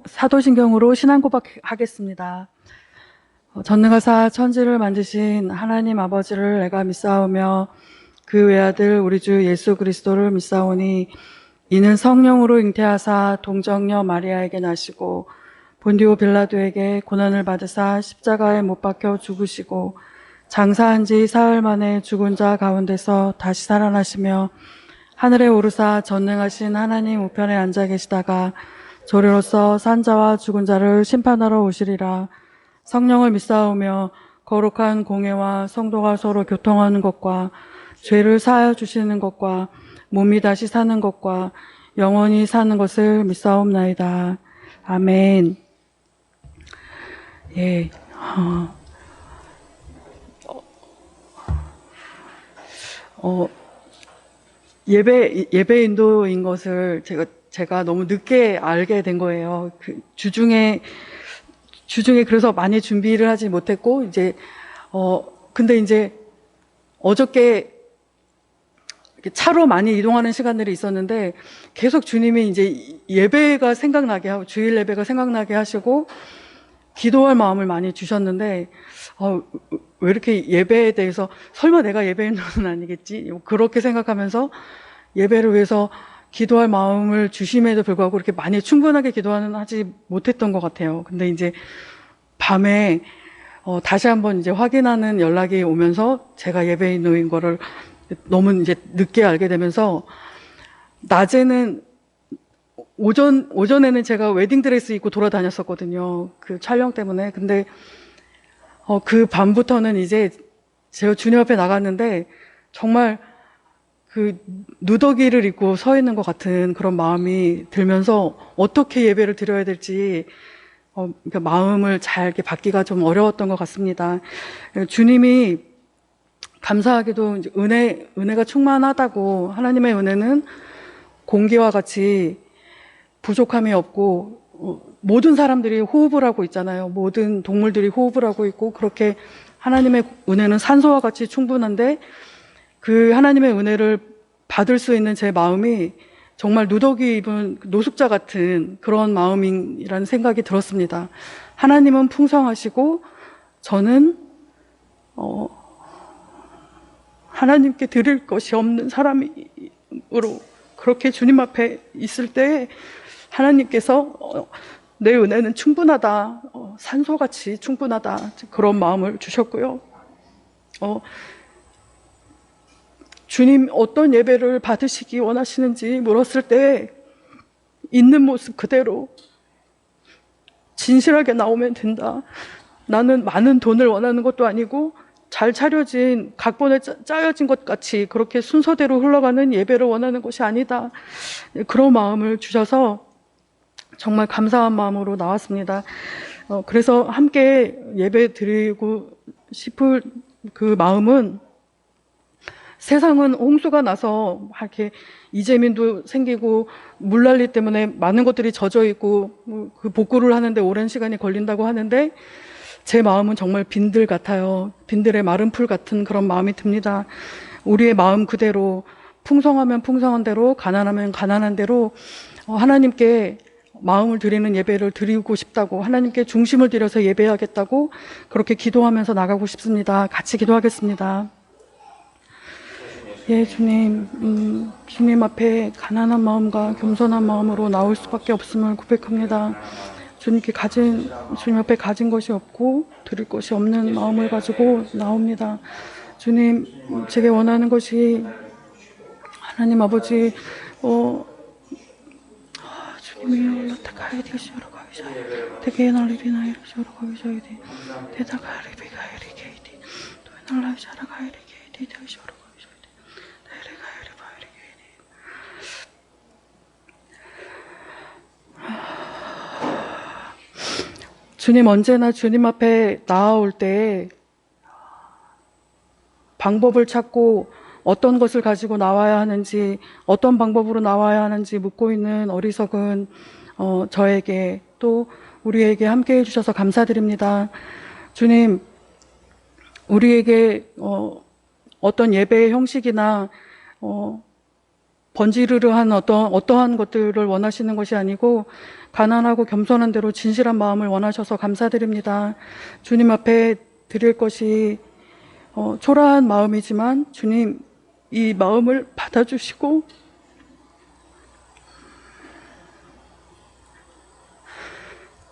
사도신경으로 신앙 고백하겠습니다. 전능하사 천지를 만드신 하나님 아버지를 내가 믿사오며 그 외아들 우리 주 예수 그리스도를 믿사오니 이는 성령으로 잉태하사 동정녀 마리아에게 나시고 본디오 빌라도에게 고난을 받으사 십자가에 못 박혀 죽으시고 장사한 지 사흘 만에 죽은 자 가운데서 다시 살아나시며 하늘에 오르사 전능하신 하나님 우편에 앉아 계시다가 저리로서 산 자와 죽은 자를 심판하러 오시리라. 성령을 믿사오며 거룩한 공예와 성도가 서로 교통하는 것과 죄를 사하여 주시는 것과 몸이 다시 사는 것과 영원히 사는 것을 믿사옵나이다. 아멘. 예. 예배 인도인 것을 제가 너무 늦게 알게 된 거예요. 주중에 그래서 많이 준비를 하지 못했고, 근데 이제 어저께 차로 많이 이동하는 시간들이 있었는데, 계속 주님이 이제 예배가 생각나게 하고, 주일 예배가 생각나게 하시고, 기도할 마음을 많이 주셨는데, 왜 이렇게 예배에 대해서, 설마 내가 예배 인도는 아니겠지? 그렇게 생각하면서 예배를 위해서 기도할 마음을 주심에도 불구하고 그렇게 많이 충분하게 하지 못했던 것 같아요. 근데 이제 밤에 다시 한번 이제 확인하는 연락이 오면서 제가 예배인인 거를 너무 이제 늦게 알게 되면서, 낮에는 오전에는 제가 웨딩드레스 입고 돌아다녔었거든요. 그 촬영 때문에. 근데 그 밤부터는 이제 제가 주님 앞에 나갔는데 정말 그 누더기를 입고 서 있는 것 같은 그런 마음이 들면서 어떻게 예배를 드려야 될지 그러니까 마음을 잘 이렇게 받기가 좀 어려웠던 것 같습니다. 주님이 감사하게도 이제 은혜가 충만하다고, 하나님의 은혜는 공기와 같이 부족함이 없고 모든 사람들이 호흡을 하고 있잖아요. 모든 동물들이 호흡을 하고 있고, 그렇게 하나님의 은혜는 산소와 같이 충분한데 그 하나님의 은혜를 받을 수 있는 제 마음이 정말 누더기 입은 노숙자 같은 그런 마음이라는 생각이 들었습니다. 하나님은 풍성하시고 저는 하나님께 드릴 것이 없는 사람으로 그렇게 주님 앞에 있을 때 하나님께서 내 은혜는 충분하다, 산소같이 충분하다, 그런 마음을 주셨고요. 주님 어떤 예배를 받으시기 원하시는지 물었을 때 있는 모습 그대로 진실하게 나오면 된다. 나는 많은 돈을 원하는 것도 아니고 잘 차려진 각본에 짜여진 것 같이 그렇게 순서대로 흘러가는 예배를 원하는 것이 아니다. 그런 마음을 주셔서 정말 감사한 마음으로 나왔습니다. 그래서 함께 예배 드리고 싶을 그 마음은, 세상은 홍수가 나서 이렇게 이재민도 생기고 물난리 때문에 많은 것들이 젖어 있고 그 복구를 하는데 오랜 시간이 걸린다고 하는데, 제 마음은 정말 빈들 같아요. 빈들의 마른 풀 같은 그런 마음이 듭니다. 우리의 마음 그대로, 풍성하면 풍성한 대로, 가난하면 가난한 대로 하나님께 마음을 드리는 예배를 드리고 싶다고, 하나님께 중심을 들여서 예배하겠다고 그렇게 기도하면서 나가고 싶습니다. 같이 기도하겠습니다. 예, 주님, 주님 앞에 가난한 마음과 겸손한 마음으로 나올 수밖에 없음을 고백합니다. 주님 앞에 가진 것이 없고 드릴 것이 없는 마음을 가지고 나옵니다. 주님, 제게 원하는 것이, 하나님 아버지, 주님이여, 라타카이 디시오로 가이샤이, 데게날리비나 이르시오로 가이샤이 디, 데다카리비가 이리게이디, 도에날라이샤라 가이리게이디 디시오로 가이샤이 디, 데레가이리바 이리게이디. 주님, 언제나 주님 앞에 나아올 때 방법을 찾고 어떤 것을 가지고 나와야 하는지, 어떤 방법으로 나와야 하는지 묻고 있는 어리석은 저에게, 또 우리에게 함께 해주셔서 감사드립니다. 주님, 우리에게 어떤 예배의 형식이나 번지르르한 어떠한 것들을 원하시는 것이 아니고 가난하고 겸손한 대로 진실한 마음을 원하셔서 감사드립니다. 주님 앞에 드릴 것이 초라한 마음이지만 주님 이 마음을 받아주시고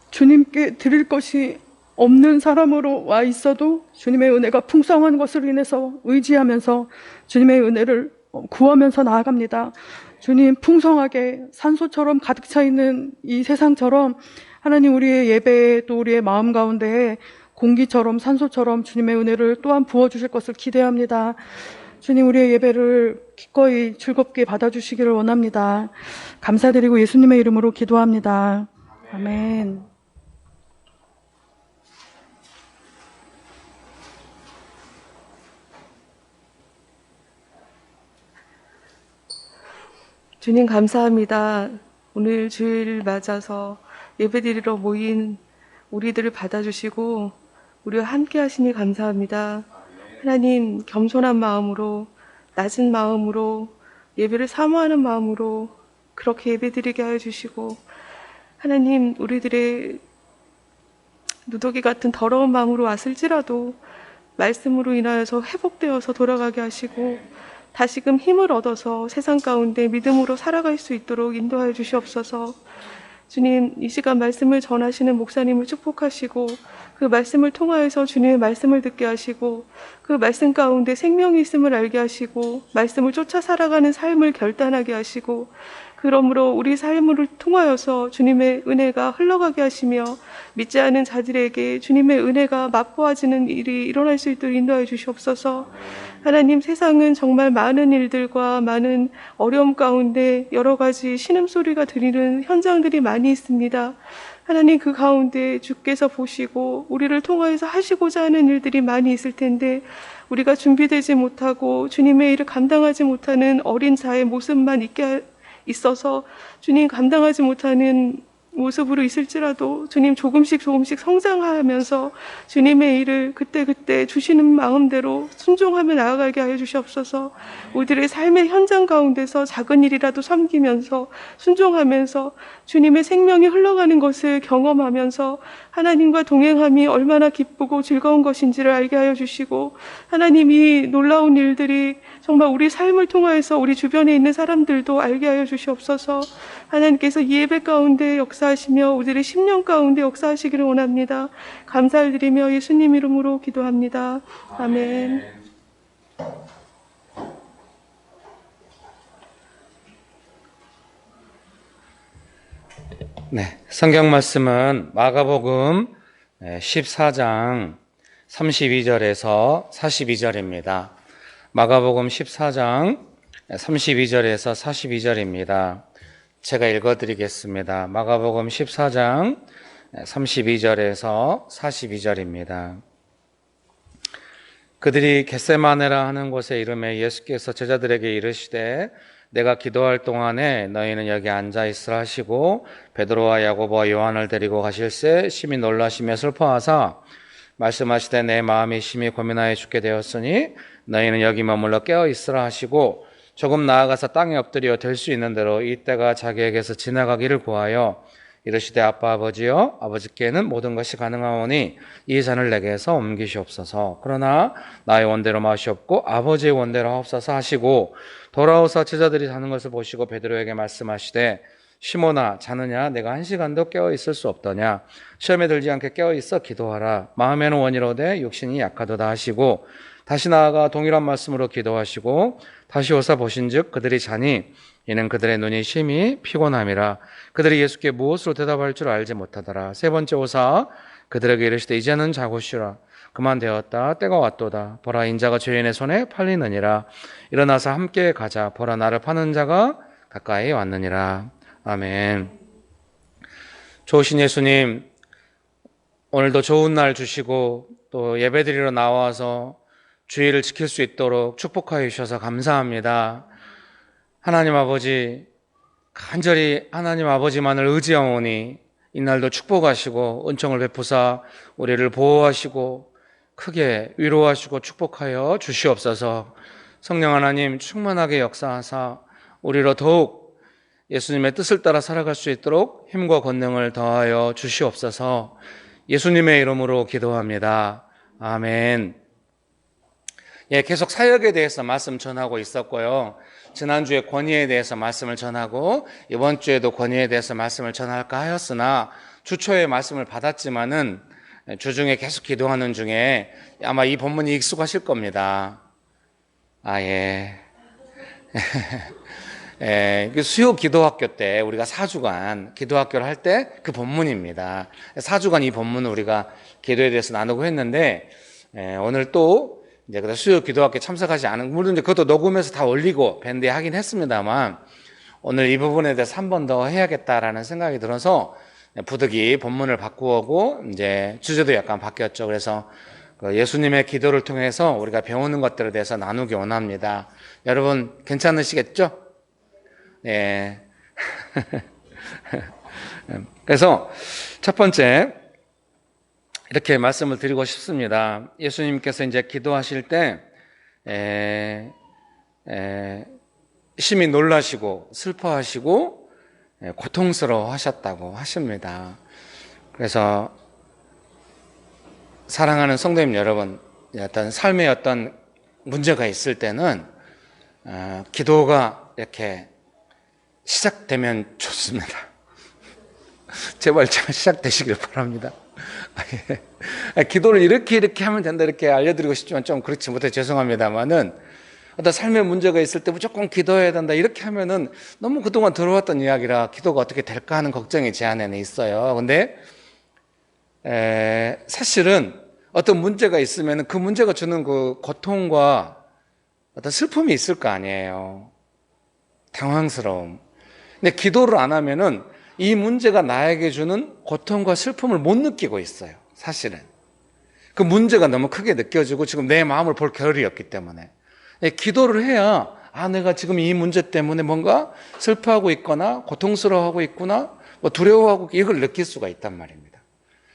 주님께 드릴 것이 없는 사람으로 와 있어도 주님의 은혜가 풍성한 것으로 인해서 의지하면서 주님의 은혜를 구하면서 나아갑니다. 주님, 풍성하게 산소처럼 가득 차 있는 이 세상처럼 하나님 우리의 예배에 또 우리의 마음 가운데에 공기처럼 산소처럼 주님의 은혜를 또한 부어주실 것을 기대합니다. 주님, 우리의 예배를 기꺼이 즐겁게 받아주시기를 원합니다. 감사드리고 예수님의 이름으로 기도합니다. 아멘. 주님 감사합니다. 오늘 주일 맞아서 예배드리러 모인 우리들을 받아주시고 우리와 함께 하시니 감사합니다. 하나님, 겸손한 마음으로, 낮은 마음으로, 예배를 사모하는 마음으로 그렇게 예배드리게 하여 주시고, 하나님, 우리들의 누더기 같은 더러운 마음으로 왔을지라도 말씀으로 인하여서 회복되어서 돌아가게 하시고 다시금 힘을 얻어서 세상 가운데 믿음으로 살아갈 수 있도록 인도하여 주시옵소서. 주님, 이 시간 말씀을 전하시는 목사님을 축복하시고 그 말씀을 통하여서 주님의 말씀을 듣게 하시고 그 말씀 가운데 생명이 있음을 알게 하시고 말씀을 쫓아 살아가는 삶을 결단하게 하시고 그러므로 우리 삶을 통하여서 주님의 은혜가 흘러가게 하시며 믿지 않은 자들에게 주님의 은혜가 맛보아지는 일이 일어날 수 있도록 인도하여 주시옵소서. 하나님, 세상은 정말 많은 일들과 많은 어려움 가운데 여러 가지 신음소리가 들리는 현장들이 많이 있습니다. 하나님, 그 가운데 주께서 보시고 우리를 통하여서 하시고자 하는 일들이 많이 있을 텐데 우리가 준비되지 못하고 주님의 일을 감당하지 못하는 어린 자의 모습만 있어서 주님 감당하지 못하는 모습으로 있을지라도 주님 조금씩 성장하면서 주님의 일을 그때그때 주시는 마음대로 순종하며 나아가게 하여 주시옵소서. 우리들의 삶의 현장 가운데서 작은 일이라도 섬기면서 순종하면서 주님의 생명이 흘러가는 것을 경험하면서 하나님과 동행함이 얼마나 기쁘고 즐거운 것인지를 알게 하여 주시고 하나님이 놀라운 일들이 정말 우리 삶을 통하여서 우리 주변에 있는 사람들도 알게 하여 주시옵소서. 하나님께서 이 예배 가운데 역사하시며 우리들의 심령 가운데 역사하시기를 원합니다. 감사를 드리며 예수님 이름으로 기도합니다. 아멘. 네, 성경 말씀은 마가복음 14장 32절에서 42절입니다. 마가복음 14장 32절에서 42절입니다. 제가 읽어드리겠습니다. 마가복음 14장 32절에서 42절입니다. 그들이 겟세마네라 하는 곳에 이르매 예수께서 제자들에게 이르시되 내가 기도할 동안에 너희는 여기 앉아 있으라 하시고 베드로와 야고보와 요한을 데리고 가실새 심히 놀라시며 슬퍼하사 말씀하시되 내 마음이 심히 고민하여 죽게 되었으니 너희는 여기 머물러 깨어 있으라 하시고 조금 나아가서 땅에 엎드려 될 수 있는 대로 이때가 자기에게서 지나가기를 구하여 이르시되 아빠 아버지여 아버지께는 모든 것이 가능하오니 이 잔을 내게서 옮기시옵소서. 그러나 나의 원대로 마시옵고 아버지의 원대로 하옵소서 하시고 돌아오사 제자들이 자는 것을 보시고 베드로에게 말씀하시되 시몬아 자느냐 내가 1시간도 깨어 있을 수 없더냐 시험에 들지 않게 깨어 있어 기도하라 마음에는 원이로되 육신이 약하도다 하시고 다시 나아가 동일한 말씀으로 기도하시고 다시 오사 보신즉 그들이 자니 이는 그들의 눈이 심히 피곤함이라. 그들이 예수께 무엇으로 대답할 줄 알지 못하더라. 세 번째 오사 그들에게 이르시되 이제는 자고 쉬라. 그만 되었다. 때가 왔도다. 보라 인자가 죄인의 손에 팔리느니라. 일어나서 함께 가자. 보라 나를 파는 자가 가까이 왔느니라. 아멘. 좋으신 예수님, 오늘도 좋은 날 주시고 또 예배드리러 나와서 주의를 지킬 수 있도록 축복하여 주셔서 감사합니다. 하나님 아버지, 간절히 하나님 아버지만을 의지하오니 이날도 축복하시고 은총을 베푸사 우리를 보호하시고 크게 위로하시고 축복하여 주시옵소서. 성령 하나님 충만하게 역사하사 우리로 더욱 예수님의 뜻을 따라 살아갈 수 있도록 힘과 권능을 더하여 주시옵소서. 예수님의 이름으로 기도합니다. 아멘. 예, 계속 사역에 대해서 말씀 전하고 있었고요. 지난주에 권위에 대해서 말씀을 전하고 이번 주에도 권위에 대해서 말씀을 전할까 하였으나 주초에 말씀을 받았지만은 주중에 계속 기도하는 중에 아마 이 본문이 익숙하실 겁니다. 예. 예, 수요 기도학교 때 우리가 4주간 기도학교를 할 때 그 본문입니다. 4주간 이 본문을 우리가 기도에 대해서 나누고 했는데, 오늘 또 이제 수요 기도학교 참석하지 않은, 물론 이제 그것도 녹음해서 다 올리고 밴드에 하긴 했습니다만, 오늘 이 부분에 대해서 한 번 더 해야겠다라는 생각이 들어서 부득이 본문을 바꾸고 이제 주제도 약간 바뀌었죠. 그래서 예수님의 기도를 통해서 우리가 배우는 것들에 대해서 나누기 원합니다. 여러분 괜찮으시겠죠? 네. 그래서 첫 번째 이렇게 말씀을 드리고 싶습니다. 예수님께서 이제 기도하실 때 심히 놀라시고 슬퍼하시고 고통스러워 하셨다고 하십니다. 그래서 사랑하는 성도님 여러분, 어떤 삶에 어떤 문제가 있을 때는 기도가 이렇게 시작되면 좋습니다. 제발 시작되시길 바랍니다. 기도를 이렇게 하면 된다 이렇게 알려드리고 싶지만 좀 그렇지 못해 죄송합니다만은, 어떤 삶의 문제가 있을 때 무조건 기도해야 된다 이렇게 하면은 너무 그동안 들어왔던 이야기라 기도가 어떻게 될까 하는 걱정이 제 안에는 있어요. 근데 사실은 어떤 문제가 있으면 그 문제가 주는 그 고통과 어떤 슬픔이 있을 거 아니에요. 당황스러움. 근데 기도를 안 하면은 이 문제가 나에게 주는 고통과 슬픔을 못 느끼고 있어요. 사실은 그 문제가 너무 크게 느껴지고 지금 내 마음을 볼 겨를이 없기 때문에 기도를 해야 내가 지금 이 문제 때문에 뭔가 슬퍼하고 있거나 고통스러워하고 있구나, 뭐 두려워하고 이걸 느낄 수가 있단 말입니다.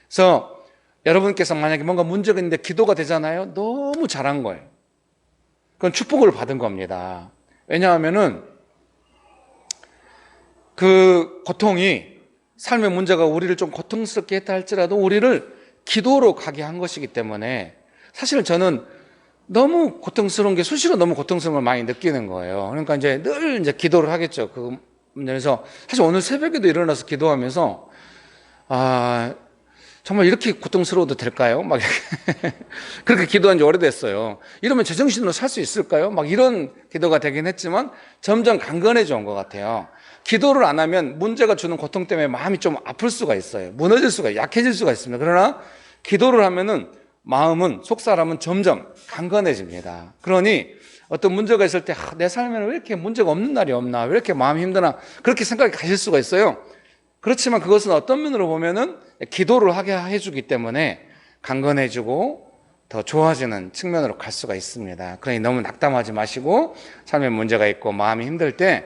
그래서 여러분께서 만약에 뭔가 문제가 있는데 기도가 되잖아요. 너무 잘한 거예요. 그건 축복을 받은 겁니다. 왜냐하면은 그 고통이, 삶의 문제가 우리를 좀 고통스럽게 했다 할지라도 우리를 기도로 가게 한 것이기 때문에, 사실 저는 너무 고통스러운 게, 수시로 너무 고통스러운 걸 많이 느끼는 거예요. 그러니까 이제 늘 이제 기도를 하겠죠. 그래서 사실 오늘 새벽에도 일어나서 기도하면서 정말 이렇게 고통스러워도 될까요? 막 이렇게 그렇게 기도한 지 오래됐어요. 이러면 제정신으로 살 수 있을까요? 막 이런 기도가 되긴 했지만 점점 강건해져 온 것 같아요. 기도를 안 하면 문제가 주는 고통 때문에 마음이 좀 아플 수가 있어요. 무너질 수가, 약해질 수가 있습니다. 그러나 기도를 하면은 마음은, 속사람은 점점 강건해집니다. 그러니 어떤 문제가 있을 때 내 삶에는 왜 이렇게 문제가 없는 날이 없나, 왜 이렇게 마음이 힘드나, 그렇게 생각이 가실 수가 있어요. 그렇지만 그것은 어떤 면으로 보면은 기도를 하게 해주기 때문에 강건해지고 더 좋아지는 측면으로 갈 수가 있습니다. 그러니 너무 낙담하지 마시고, 삶에 문제가 있고 마음이 힘들 때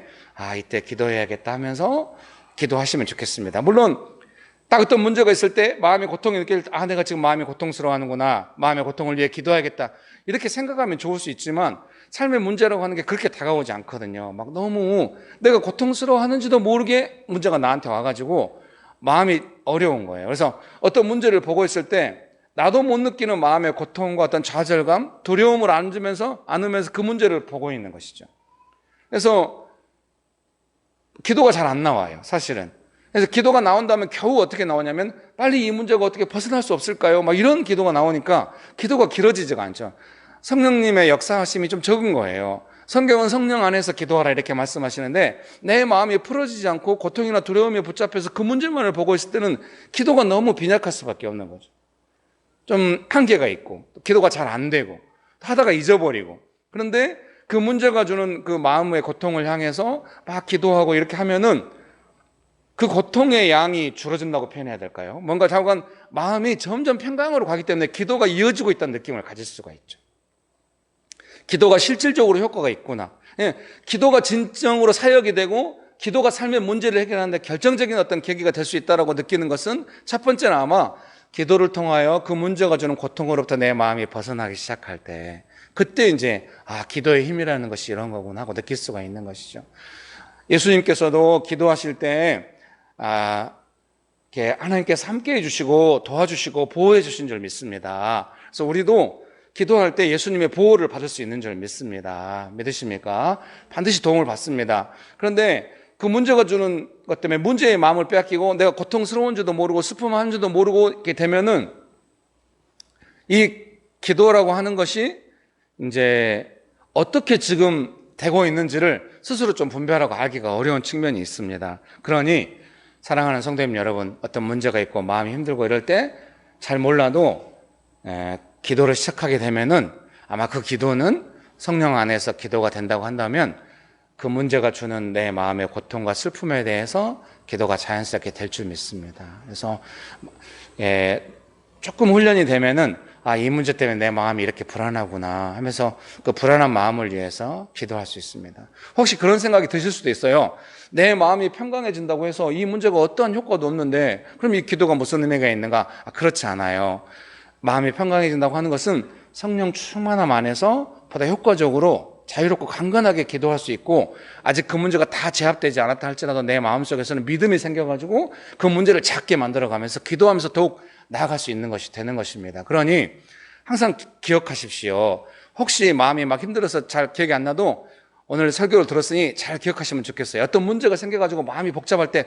이때 기도해야겠다 하면서 기도하시면 좋겠습니다. 물론 딱 어떤 문제가 있을 때 마음의 고통이 느낄 때 내가 지금 마음이 고통스러워하는구나, 마음의 고통을 위해 기도해야겠다 이렇게 생각하면 좋을 수 있지만, 삶의 문제라고 하는 게 그렇게 다가오지 않거든요. 막 너무 내가 고통스러워하는지도 모르게 문제가 나한테 와가지고 마음이 어려운 거예요. 그래서 어떤 문제를 보고 있을 때 나도 못 느끼는 마음의 고통과 어떤 좌절감, 두려움을 안으면서 그 문제를 보고 있는 것이죠. 그래서 기도가 잘 안 나와요, 사실은. 그래서 기도가 나온다면 겨우 어떻게 나오냐면, 빨리 이 문제가 어떻게 벗어날 수 없을까요? 막 이런 기도가 나오니까 기도가 길어지지가 않죠. 성령님의 역사하심이 좀 적은 거예요. 성경은 성령 안에서 기도하라 이렇게 말씀하시는데, 내 마음이 풀어지지 않고 고통이나 두려움에 붙잡혀서 그 문제만을 보고 있을 때는 기도가 너무 빈약할 수밖에 없는 거죠. 좀 한계가 있고, 기도가 잘 안 되고, 하다가 잊어버리고. 그런데 그 문제가 주는 그 마음의 고통을 향해서 막 기도하고 이렇게 하면은 그 고통의 양이 줄어든다고 표현해야 될까요? 뭔가 자꾸만 마음이 점점 평강으로 가기 때문에 기도가 이어지고 있다는 느낌을 가질 수가 있죠. 기도가 실질적으로 효과가 있구나. 기도가 진정으로 사역이 되고 기도가 삶의 문제를 해결하는데 결정적인 어떤 계기가 될 수 있다고 느끼는 것은, 첫 번째는 아마 기도를 통하여 그 문제가 주는 고통으로부터 내 마음이 벗어나기 시작할 때, 그때 이제 기도의 힘이라는 것이 이런 거구나 하고 느낄 수가 있는 것이죠. 예수님께서도 기도하실 때 이렇게 하나님께서 함께 해주시고 도와주시고 보호해 주신 줄 믿습니다. 그래서 우리도 기도할 때 예수님의 보호를 받을 수 있는 줄 믿습니다. 믿으십니까? 반드시 도움을 받습니다. 그런데 그 문제가 주는 것 때문에 문제의 마음을 빼앗기고 내가 고통스러운 줄도 모르고 슬픔한 줄도 모르고 이렇게 되면은 이 기도라고 하는 것이 이제 어떻게 지금 되고 있는지를 스스로 좀 분별하고 알기가 어려운 측면이 있습니다. 그러니 사랑하는 성도님 여러분, 어떤 문제가 있고 마음이 힘들고 이럴 때 잘 몰라도 기도를 시작하게 되면은 아마 그 기도는 성령 안에서 기도가 된다고 한다면 그 문제가 주는 내 마음의 고통과 슬픔에 대해서 기도가 자연스럽게 될 줄 믿습니다. 그래서 조금 훈련이 되면은 이 문제 때문에 내 마음이 이렇게 불안하구나 하면서 그 불안한 마음을 위해서 기도할 수 있습니다. 혹시 그런 생각이 드실 수도 있어요. 내 마음이 평강해진다고 해서 이 문제가 어떠한 효과도 없는데 그럼 이 기도가 무슨 의미가 있는가? 그렇지 않아요. 마음이 평강해진다고 하는 것은 성령 충만함 안에서 보다 효과적으로 자유롭고 강건하게 기도할 수 있고, 아직 그 문제가 다 제압되지 않았다 할지라도 내 마음속에서는 믿음이 생겨가지고 그 문제를 작게 만들어가면서 기도하면서 더욱 나아갈 수 있는 것이 되는 것입니다. 그러니 항상 기억하십시오. 혹시 마음이 막 힘들어서 잘 기억이 안 나도 오늘 설교를 들었으니 잘 기억하시면 좋겠어요. 어떤 문제가 생겨가지고 마음이 복잡할 때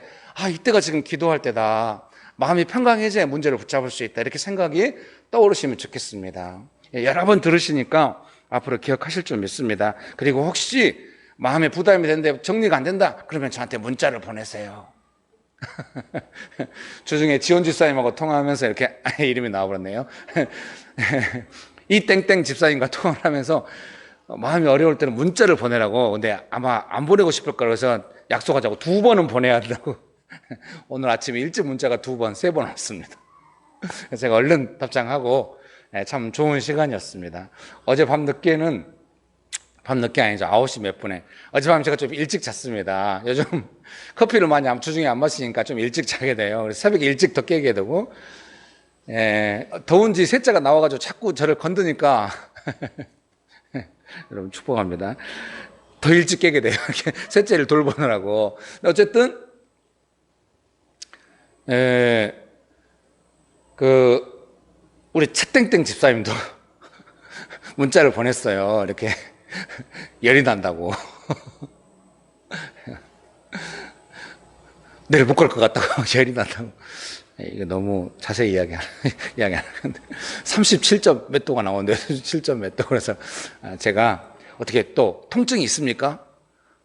이때가 지금 기도할 때다, 마음이 평강해져야 문제를 붙잡을 수 있다, 이렇게 생각이 떠오르시면 좋겠습니다. 여러 번 들으시니까 앞으로 기억하실 줄 믿습니다. 그리고 혹시 마음에 부담이 되는데 정리가 안 된다 그러면 저한테 문자를 보내세요. 주중에 지원 집사님하고 통화하면서 이렇게 이름이 나와버렸네요. 이 땡땡 집사님과 통화를 하면서 마음이 어려울 때는 문자를 보내라고. 근데 아마 안 보내고 싶을 거라 그래서 약속하자고 2번은 보내야 된다고. 오늘 아침에 일찍 문자가 2번, 3번 왔습니다. 그래서 제가 얼른 답장하고 참 좋은 시간이었습니다. 어제 밤 늦게는, 밤 늦게 아니죠, 9시 몇 분에 어젯밤 제가 좀 일찍 잤습니다. 요즘 커피를 많이 주중에 안 마시니까 좀 일찍 자게 돼요. 그래서 새벽에 일찍 더 깨게 되고, 더운지 셋째가 나와가지고 자꾸 저를 건드니까 여러분 축복합니다. 더 일찍 깨게 돼요. 셋째를 돌보느라고. 어쨌든 우리 채땡땡 집사님도 문자를 보냈어요. 이렇게 열이 난다고. 내일 못 갈 것 같다고. 열이 난다고. 이거 너무 자세히 이야기 안 하는데 37점 몇 도가 나오는데 7점 몇 도. 그래서 제가 어떻게 또 통증이 있습니까?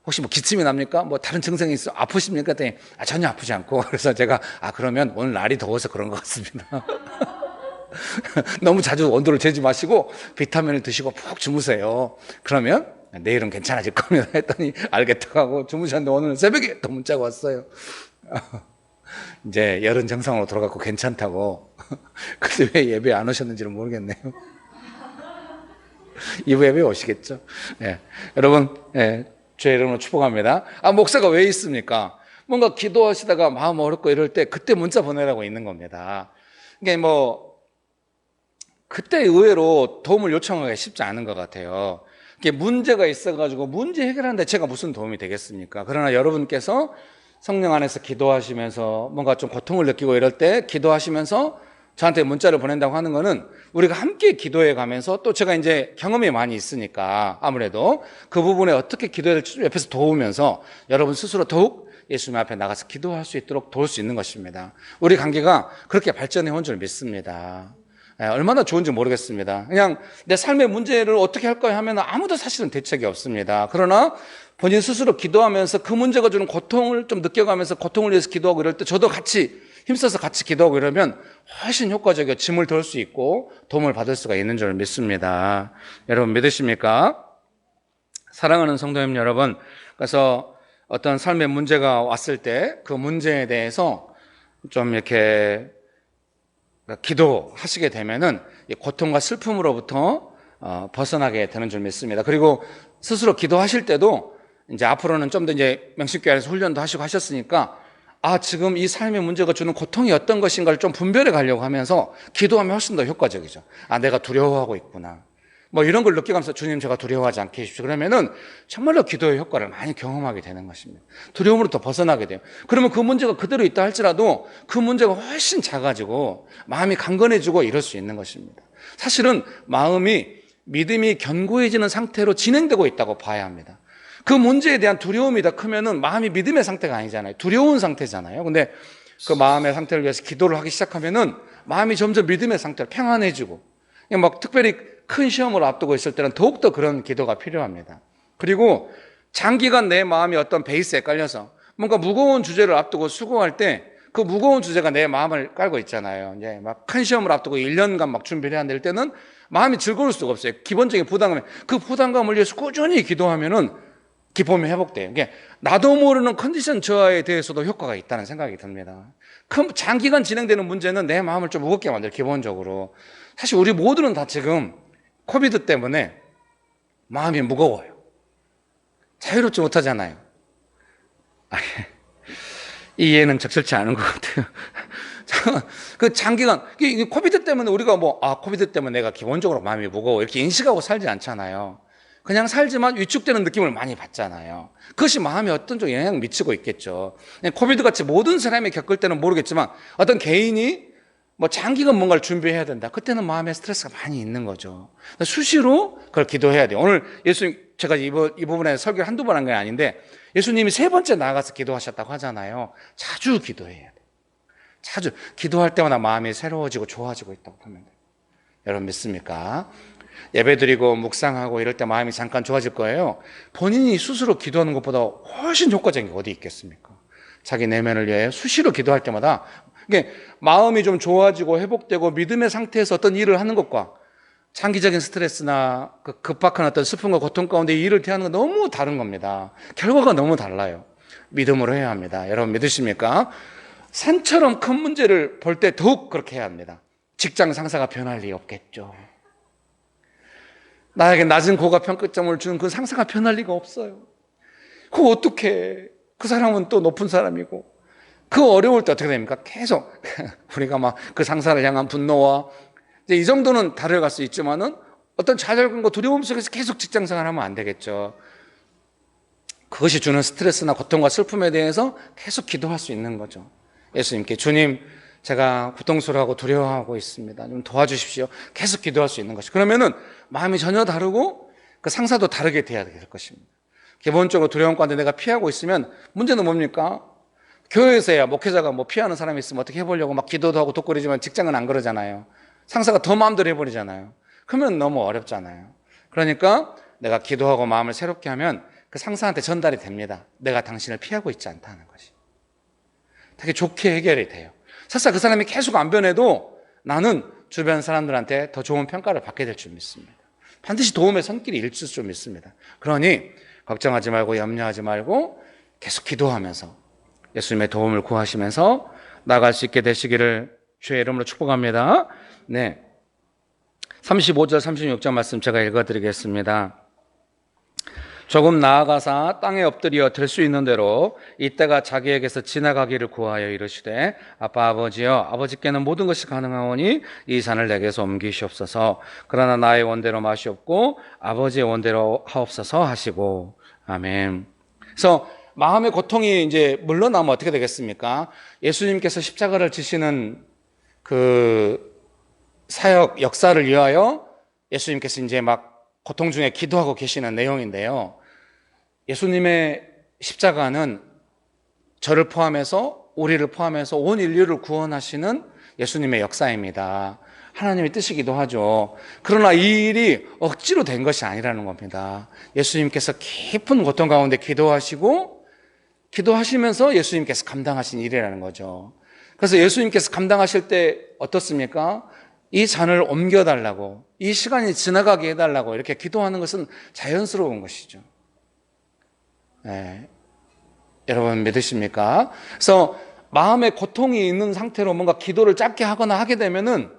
혹시 뭐 기침이 납니까? 뭐 다른 증상이 있어? 아프십니까? 그랬더니 전혀 아프지 않고. 그래서 제가 그러면 오늘 날이 더워서 그런 것 같습니다. 너무 자주 온도를 재지 마시고 비타민을 드시고 푹 주무세요. 그러면 내일은 괜찮아질 겁니다. 했더니 알겠다고 하고 주무셨는데 오늘 새벽에 또 문자가 왔어요. 이제 열은 정상으로 돌아갔고 괜찮다고. 근데 왜 예배 안 오셨는지는 모르겠네요. 이부 예배 오시겠죠? 여러분, 주의 이름으로 축복합니다. 목사가 왜 있습니까? 뭔가 기도하시다가 마음 어렵고 이럴 때 그때 문자 보내라고 있는 겁니다. 이게 그때 의외로 도움을 요청하기가 쉽지 않은 것 같아요. 이게 문제가 있어가지고 문제 해결하는데 제가 무슨 도움이 되겠습니까? 그러나 여러분께서 성령 안에서 기도하시면서 뭔가 좀 고통을 느끼고 이럴 때 기도하시면서 저한테 문자를 보낸다고 하는 거는 우리가 함께 기도해 가면서, 또 제가 이제 경험이 많이 있으니까 아무래도 그 부분에 어떻게 기도해야 될지 옆에서 도우면서 여러분 스스로 더욱 예수님 앞에 나가서 기도할 수 있도록 도울 수 있는 것입니다. 우리 관계가 그렇게 발전해 온 줄 믿습니다. 얼마나 좋은지 모르겠습니다. 그냥 내 삶의 문제를 어떻게 할까 하면 아무도 사실은 대책이 없습니다. 그러나 본인 스스로 기도하면서 그 문제가 주는 고통을 좀 느껴가면서 고통을 위해서 기도하고 이럴 때 저도 같이 힘써서 같이 기도하고 이러면 훨씬 효과적이고 짐을 덜 수 있고 도움을 받을 수가 있는 줄 믿습니다. 여러분 믿으십니까? 사랑하는 성도님 여러분, 그래서 어떤 삶의 문제가 왔을 때 그 문제에 대해서 좀 이렇게 기도하시게 되면은 고통과 슬픔으로부터 벗어나게 되는 줄 믿습니다. 그리고 스스로 기도하실 때도 이제 앞으로는 좀 더 이제 명식교회 안에서 훈련도 하시고 하셨으니까 지금 이 삶의 문제가 주는 고통이 어떤 것인가를 좀 분별해 가려고 하면서 기도하면 훨씬 더 효과적이죠. 내가 두려워하고 있구나. 뭐 이런 걸 느끼면서 주님 제가 두려워하지 않게 해주십시오. 그러면은 정말로 기도의 효과를 많이 경험하게 되는 것입니다. 두려움으로부터 벗어나게 돼요. 그러면 그 문제가 그대로 있다 할지라도 그 문제가 훨씬 작아지고 마음이 강건해지고 이럴 수 있는 것입니다. 사실은 마음이 믿음이 견고해지는 상태로 진행되고 있다고 봐야 합니다. 그 문제에 대한 두려움이 더 크면은 마음이 믿음의 상태가 아니잖아요. 두려운 상태잖아요. 근데 그 마음의 상태를 위해서 기도를 하기 시작하면은 마음이 점점 믿음의 상태로 평안해지고, 막 특별히 큰 시험을 앞두고 있을 때는 더욱더 그런 기도가 필요합니다. 그리고 장기간 내 마음이 어떤 베이스에 깔려서 뭔가 무거운 주제를 앞두고 수고할 때 그 무거운 주제가 내 마음을 깔고 있잖아요. 이제 막 큰 시험을 앞두고 1년간 막 준비를 해야 될 때는 마음이 즐거울 수가 없어요. 기본적인 부담감, 그 부담감을 위해서 꾸준히 기도하면은 기쁨이 회복돼요. 이게 나도 모르는 컨디션 저하에 대해서도 효과가 있다는 생각이 듭니다. 장기간 진행되는 문제는 내 마음을 좀 무겁게 만들어요. 기본적으로. 사실 우리 모두는 다 지금 코비드 때문에 마음이 무거워요. 자유롭지 못하잖아요. 이 예는 적절치 않은 것 같아요. 그 장기간, 코비드 때문에 우리가 코비드 때문에 내가 기본적으로 마음이 무거워 이렇게 인식하고 살지 않잖아요. 그냥 살지만 위축되는 느낌을 많이 받잖아요. 그것이 마음에 어떤 좀 영향을 미치고 있겠죠. 코비드 같이 모든 사람이 겪을 때는 모르겠지만 어떤 개인이 장기간 뭔가를 준비해야 된다. 그때는 마음에 스트레스가 많이 있는 거죠. 수시로 그걸 기도해야 돼요. 오늘 예수님, 제가 이 부분에 설교를 한두 번 한 게 아닌데 예수님이 3번째 나가서 기도하셨다고 하잖아요. 자주 기도해야 돼요. 자주. 기도할 때마다 마음이 새로워지고 좋아지고 있다고 보면 돼요. 여러분 믿습니까? 예배드리고 묵상하고 이럴 때 마음이 잠깐 좋아질 거예요. 본인이 스스로 기도하는 것보다 훨씬 효과적인 게 어디 있겠습니까? 자기 내면을 위해 수시로 기도할 때마다 이게 마음이 좀 좋아지고 회복되고 믿음의 상태에서 어떤 일을 하는 것과 장기적인 스트레스나 그 급박한 어떤 슬픔과 고통 가운데 이 일을 대하는 건 너무 다른 겁니다. 결과가 너무 달라요. 믿음으로 해야 합니다. 여러분 믿으십니까? 산처럼 큰 문제를 볼 때 더욱 그렇게 해야 합니다. 직장 상사가 변할 리 없겠죠. 나에게 낮은 고가 평가점을 주는 그 상사가 변할 리가 없어요. 그거 어떻게? 그 사람은 또 높은 사람이고 그 어려울 때 어떻게 됩니까? 계속 우리가 막 그 상사를 향한 분노와 이제 이 정도는 다뤄갈 수 있지만은 어떤 좌절감과 두려움 속에서 계속 직장생활 하면 안 되겠죠. 그것이 주는 스트레스나 고통과 슬픔에 대해서 계속 기도할 수 있는 거죠. 예수님께 주님 제가 고통스러워하고 두려워하고 있습니다. 좀 도와주십시오. 계속 기도할 수 있는 것이. 그러면은 마음이 전혀 다르고 그 상사도 다르게 돼야 될 것입니다. 기본적으로 두려움 가운데 내가 피하고 있으면 문제는 뭡니까? 교회에서야 목회자가 피하는 사람이 있으면 어떻게 해보려고 막 기도도 하고 독거리지만 직장은 안 그러잖아요. 상사가 더 마음대로 해버리잖아요. 그러면 너무 어렵잖아요. 그러니까 내가 기도하고 마음을 새롭게 하면 그 상사한테 전달이 됩니다. 내가 당신을 피하고 있지 않다는 것이. 되게 좋게 해결이 돼요. 설사 그 사람이 계속 안 변해도 나는 주변 사람들한테 더 좋은 평가를 받게 될 줄 믿습니다. 반드시 도움의 손길이 일줄 줄 믿습니다. 그러니 걱정하지 말고 염려하지 말고 계속 기도하면서 예수님의 도움을 구하시면서 나아갈 수 있게 되시기를 주의 이름으로 축복합니다. 네, 35절 36절 말씀 제가 읽어드리겠습니다. 조금 나아가사 땅에 엎드려 될 수 있는 대로 이때가 자기에게서 지나가기를 구하여 이르시되 아빠 아버지여 아버지께는 모든 것이 가능하오니 이 산을 내게서 옮기시옵소서. 그러나 나의 원대로 마시옵고 아버지의 원대로 하옵소서 하시고. 아멘. 그래서 마음의 고통이 이제 물러나면 어떻게 되겠습니까? 예수님께서 십자가를 지시는 그 사역 역사를 위하여 예수님께서 이제 막 고통 중에 기도하고 계시는 내용인데요. 예수님의 십자가는 저를 포함해서 우리를 포함해서 온 인류를 구원하시는 예수님의 역사입니다. 하나님의 뜻이기도 하죠. 그러나 이 일이 억지로 된 것이 아니라는 겁니다. 예수님께서 깊은 고통 가운데 기도하시면서 예수님께서 감당하신 일이라는 거죠. 그래서 예수님께서 감당하실 때 어떻습니까? 이 잔을 옮겨달라고, 이 시간이 지나가게 해달라고 이렇게 기도하는 것은 자연스러운 것이죠. 네. 여러분 믿으십니까? 그래서 마음에 고통이 있는 상태로 뭔가 기도를 짧게 하거나 하게 되면은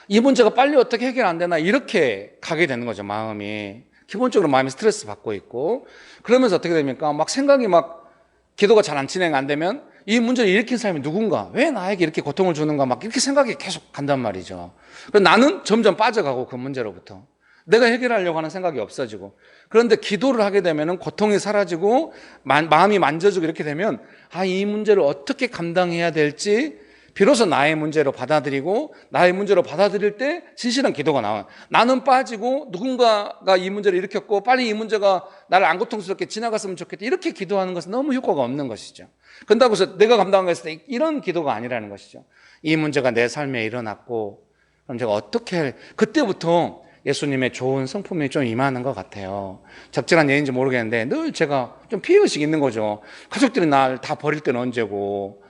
이 문제가 빨리 어떻게 해결 안 되나 이렇게 가게 되는 거죠. 마음이 기본적으로 마음이 스트레스 받고 있고 그러면서 어떻게 됩니까? 막 생각이 막 기도가 잘 안 진행 안 되면 이 문제를 일으킨 사람이 누군가? 왜 나에게 이렇게 고통을 주는가? 막 이렇게 생각이 계속 간단 말이죠. 그래서 나는 점점 빠져가고 그 문제로부터. 내가 해결하려고 하는 생각이 없어지고. 그런데 기도를 하게 되면은 고통이 사라지고 마음이 만져지고 이렇게 되면 이 문제를 어떻게 감당해야 될지 비로소 나의 문제로 받아들이고, 나의 문제로 받아들일 때 진실한 기도가 나와요. 나는 빠지고 누군가가 이 문제를 일으켰고 빨리 이 문제가 나를 안 고통스럽게 지나갔으면 좋겠다, 이렇게 기도하는 것은 너무 효과가 없는 것이죠. 그런다고 해서 내가 감당했을 때 이런 기도가 아니라는 것이죠. 이 문제가 내 삶에 일어났고 그럼 제가 어떻게, 그때부터 예수님의 좋은 성품이 좀 임하는 것 같아요. 적절한 예인지 모르겠는데 늘 제가 좀 피해의식이 있는 거죠. 가족들이 날 다 버릴 때는 언제고,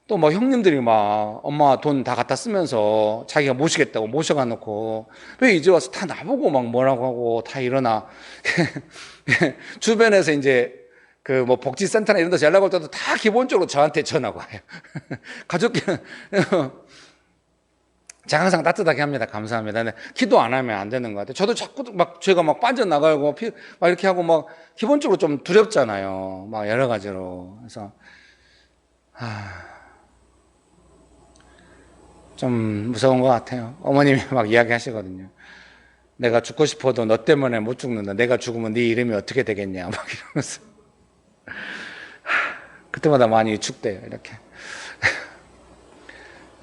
또 뭐 형님들이 막 엄마 돈 다 갖다 쓰면서 자기가 모시겠다고 모셔가 놓고 왜 이제 와서 다 나보고 막 뭐라고 하고 다 이러나. 주변에서 이제 그 뭐 복지센터나 이런 데서 연락 올 때도 다 기본적으로 저한테 전화가 와요. 가족끼리. 제가 항상 따뜻하게 합니다. 감사합니다. 근데 기도 안 하면 안 되는 것 같아요. 저도 자꾸 막 제가 막 빠져나가고 막 이렇게 하고 막 기본적으로 좀 두렵잖아요. 막 여러 가지로. 그래서 좀 무서운 것 같아요. 어머님이 막 이야기하시거든요. 내가 죽고 싶어도 너 때문에 못 죽는다. 내가 죽으면 네 이름이 어떻게 되겠냐. 막 이러면서. 그때마다 많이 위축돼요. 이렇게.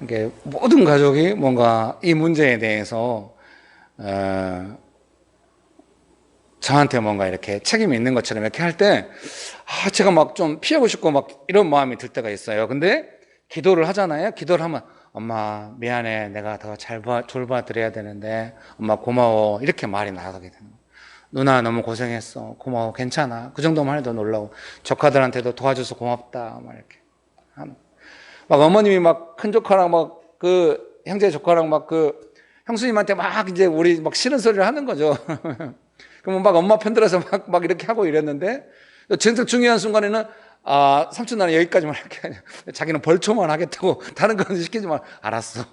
이게 모든 가족이 뭔가 이 문제에 대해서 저한테 뭔가 이렇게 책임이 있는 것처럼 이렇게 할 때 제가 막 좀 피하고 싶고 막 이런 마음이 들 때가 있어요. 근데 기도를 하잖아요. 기도를 하면 엄마 미안해, 내가 더 잘 돌봐드려야 되는데 엄마 고마워, 이렇게 말이 나가게 되는 거예요. 누나 너무 고생했어, 고마워, 괜찮아, 그 정도만 해도 놀라고, 조카들한테도 도와줘서 고맙다 막 이렇게 하는. 막 어머님이 막 큰 조카랑 막 그 형제 조카랑 막 그 형수님한테 막 이제 우리 막 싫은 소리를 하는 거죠. 그러면 막 엄마 편들어서 막 이렇게 하고 이랬는데, 진짜 중요한 순간에는 삼촌 나는 여기까지만 할게. 자기는 벌초만 하겠다고 다른 건 시키지 마. 알았어.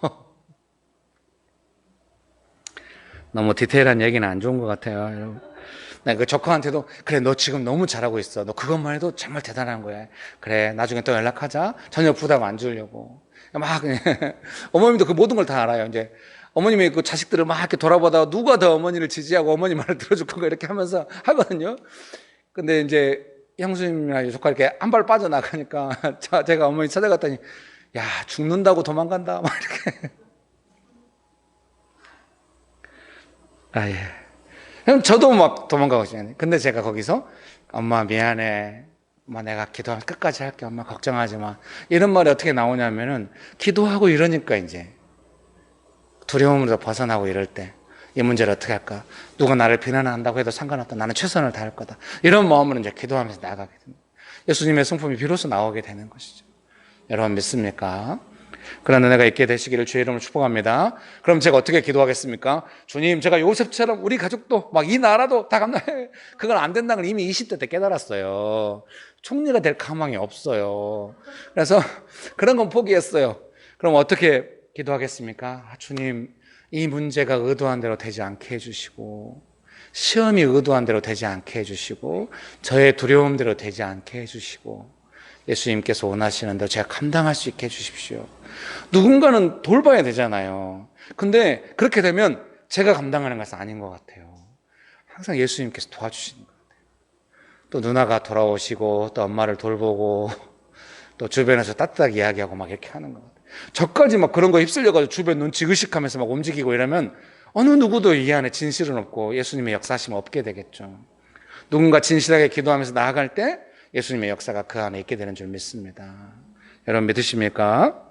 너무 디테일한 얘기는 안 좋은 것 같아요, 여러분. 그 조카한테도 그래, 너 지금 너무 잘하고 있어. 너 그것만 해도 정말 대단한 거야. 그래, 나중에 또 연락하자. 전혀 부담 안 주려고. 막 어머님도 그 모든 걸 다 알아요. 이제 어머님이 그 자식들을 막 이렇게 돌아보다가 누가 더 어머니를 지지하고 어머니 말을 들어줄 건가 이렇게 하면서 하거든요. 근데 이제 형수님이나 조카 이렇게 한 발 빠져나가니까 제가 어머니 찾아갔더니 야, 죽는다고 도망간다 막 이렇게. 예. 그럼 저도 막 도망가고 싶어요. 근데 제가 거기서 엄마 미안해, 엄마 내가 기도하면 끝까지 할게, 엄마 걱정하지 마, 이런 말이 어떻게 나오냐면은 기도하고 이러니까 이제 두려움으로 벗어나고 이럴 때 이 문제를 어떻게 할까, 누가 나를 비난한다고 해도 상관없다, 나는 최선을 다할 거다, 이런 마음으로 이제 기도하면서 나가게 됩니다. 예수님의 성품이 비로소 나오게 되는 것이죠. 여러분 믿습니까? 그런 은혜가 있게 되시기를 주의 이름으로 축복합니다. 그럼 제가 어떻게 기도하겠습니까? 주님, 제가 요셉처럼 우리 가족도 막 이 나라도 다 감당해. 그건 안 된다는 걸 이미 20대 때 깨달았어요. 총리가 될 가망이 없어요. 그래서 그런 건 포기했어요. 그럼 어떻게 기도하겠습니까? 주님, 이 문제가 의도한 대로 되지 않게 해주시고, 시험이 의도한 대로 되지 않게 해주시고, 저의 두려움대로 되지 않게 해주시고, 예수님께서 원하시는 대로 제가 감당할 수 있게 해주십시오. 누군가는 돌봐야 되잖아요. 근데 그렇게 되면 제가 감당하는 것은 아닌 것 같아요. 항상 예수님께서 도와주시는 것 같아요. 또 누나가 돌아오시고, 또 엄마를 돌보고, 또 주변에서 따뜻하게 이야기하고 막 이렇게 하는 것 같아요. 저까지 막 그런 거 휩쓸려가지고 주변 눈치 의식하면서 막 움직이고 이러면 어느 누구도 이 안에 진실은 없고 예수님의 역사심은 없게 되겠죠. 누군가 진실하게 기도하면서 나아갈 때 예수님의 역사가 그 안에 있게 되는 줄 믿습니다. 여러분 믿으십니까?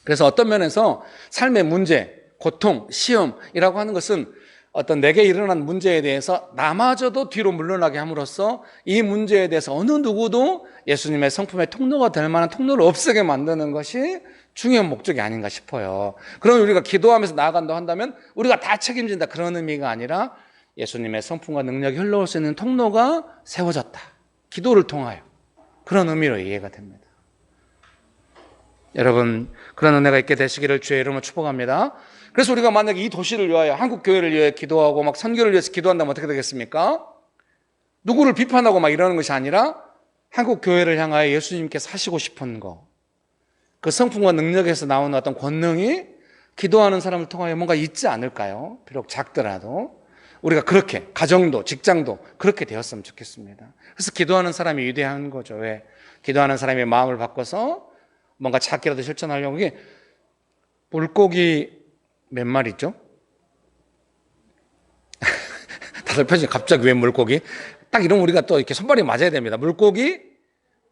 그래서 어떤 면에서 삶의 문제, 고통, 시험이라고 하는 것은 어떤 내게 일어난 문제에 대해서 나마저도 뒤로 물러나게 함으로써 이 문제에 대해서 어느 누구도 예수님의 성품의 통로가 될 만한 통로를 없애게 만드는 것이 중요한 목적이 아닌가 싶어요. 그럼 우리가 기도하면서 나아간다 한다면 우리가 다 책임진다, 그런 의미가 아니라 예수님의 성품과 능력이 흘러올 수 있는 통로가 세워졌다, 기도를 통하여, 그런 의미로 이해가 됩니다. 여러분, 그런 은혜가 있게 되시기를 주의 이름으로 축복합니다. 그래서 우리가 만약에 이 도시를 위하여, 한국 교회를 위해 기도하고 막 선교를 위해서 기도한다면 어떻게 되겠습니까? 누구를 비판하고 막 이러는 것이 아니라 한국 교회를 향하여 예수님께서 하시고 싶은 거, 그 성품과 능력에서 나오는 어떤 권능이 기도하는 사람을 통하여 뭔가 있지 않을까요? 비록 작더라도 우리가 그렇게 가정도 직장도 그렇게 되었으면 좋겠습니다. 그래서 기도하는 사람이 위대한 거죠. 왜? 기도하는 사람의 마음을 바꿔서 뭔가 작게라도 실천하려고. 이게 물고기 몇 마리죠? 다들 표정이 갑자기 왜 물고기? 딱 이러면 우리가 또 이렇게 손발이 맞아야 됩니다. 물고기